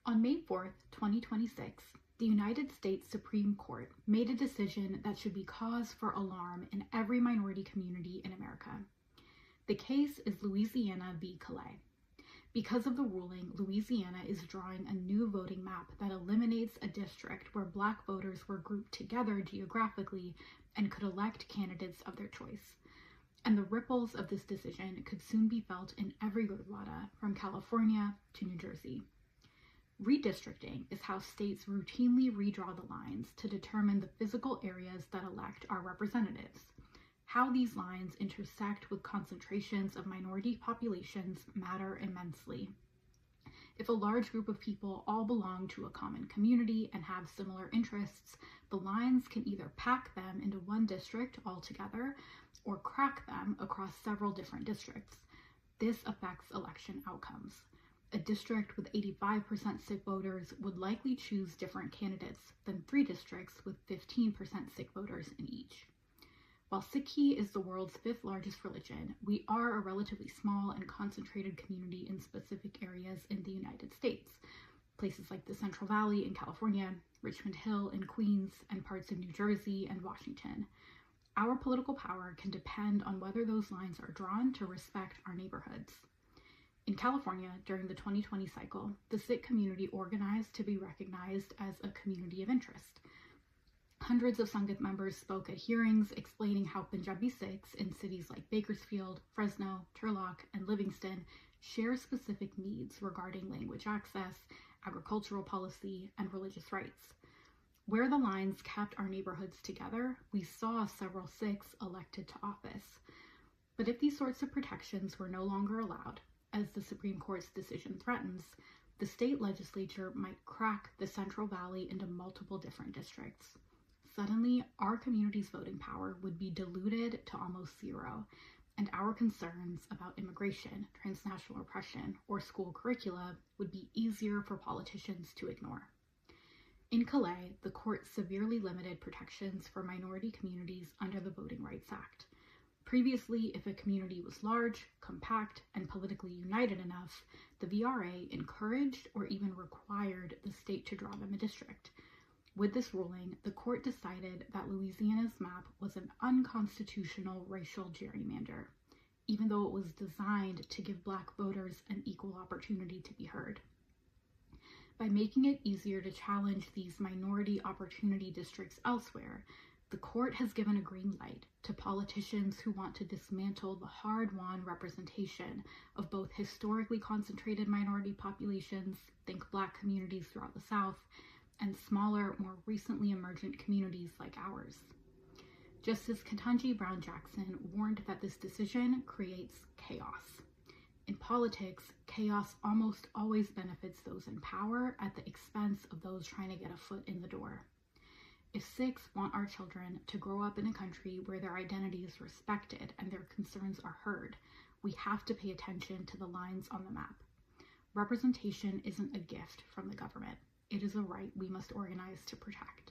On May 4th, 2026, the United States Supreme Court made a decision that should be cause for alarm in every minority community in America. The case is Louisiana v. Callais. Because of the ruling, Louisiana is drawing a new voting map that eliminates a district where Black voters were grouped together geographically and could elect candidates of their choice. And the ripples of this decision could soon be felt in every Rwanda, from California to New Jersey. Redistricting is how states routinely redraw the lines to determine the physical areas that elect our representatives. How these lines intersect with concentrations of minority populations matter immensely. If a large group of people all belong to a common community and have similar interests, the lines can either pack them into one district altogether or crack them across several different districts. This affects election outcomes. A district with 85% Sikh voters would likely choose different candidates than 3 districts with 15% Sikh voters in each. While Sikhi is the world's 5th largest religion, we are a relatively small and concentrated community in specific areas in the United States. Places like the Central Valley in California, Richmond Hill in Queens, and parts of New Jersey and Washington. Our political power can depend on whether those lines are drawn to respect our neighborhoods. In California, during the 2020 cycle, the Sikh community organized to be recognized as a community of interest. Hundreds of Sangha members spoke at hearings explaining how Punjabi Sikhs in cities like Bakersfield, Fresno, Turlock, and Livingston share specific needs regarding language access, agricultural policy, and religious rights. Where the lines kept our neighborhoods together, we saw several Sikhs elected to office. But if these sorts of protections were no longer allowed, as the Supreme Court's decision threatens, the state legislature might crack the Central Valley into multiple different districts. Suddenly, our community's voting power would be diluted to almost zero, and our concerns about immigration, transnational oppression, or school curricula would be easier for politicians to ignore. In Callais, the court severely limited protections for minority communities under the Voting Rights Act. Previously, if a community was large, compact, and politically united enough, the VRA encouraged or even required the state to draw them a district. With this ruling, the court decided that Louisiana's map was an unconstitutional racial gerrymander, even though it was designed to give Black voters an equal opportunity to be heard. By making it easier to challenge these minority opportunity districts elsewhere, the court has given a green light to politicians who want to dismantle the hard-won representation of both historically concentrated minority populations, think Black communities throughout the South, and smaller, more recently emergent communities like ours. Justice Ketanji Brown Jackson warned that this decision creates chaos. In politics, chaos almost always benefits those in power at the expense of those trying to get a foot in the door. If Sikhs want our children to grow up in a country where their identity is respected and their concerns are heard, we have to pay attention to the lines on the map. Representation isn't a gift from the government. It is a right we must organize to protect.